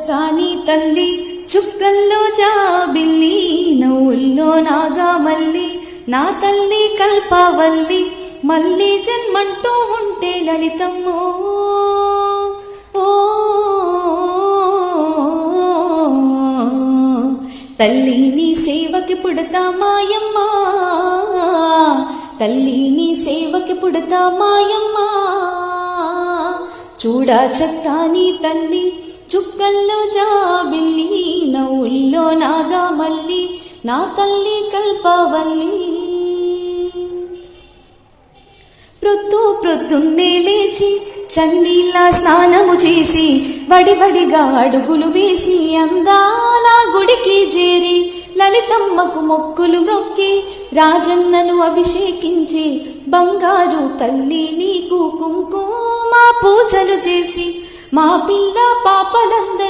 చక్కాని తల్లి చుక్కల్లో జాబిల్లి నవ్వుల్లో నాగామల్లి నా తల్లి కల్పవల్లి మళ్ళీ జన్మంటూ ఉంటే లలితమ్మో ఓ తల్లి నీ సేవకి పుడతా మాయమ్మ తల్లి నీ సేవకి పుడతా మాయమ్మ చూడా చక్కాని తల్లి చుక్కల్లో జాబిల్లి నవ్వుల్లో నాగామల్లి నా తల్లి కల్పవల్లి ప్రొద్దున్నే లేచి చన్నీళ్ళ స్నానము చేసి వడివడిగా అడుగులు వేసి అందాల గుడికి చేరి లలితమ్మకు మొక్కులు మొక్కి రాజన్నను అభిషేకించి బంగారు తల్లి నీకు కుంకుమ పూజలు చేసి మా పిల్ల పాపలందరి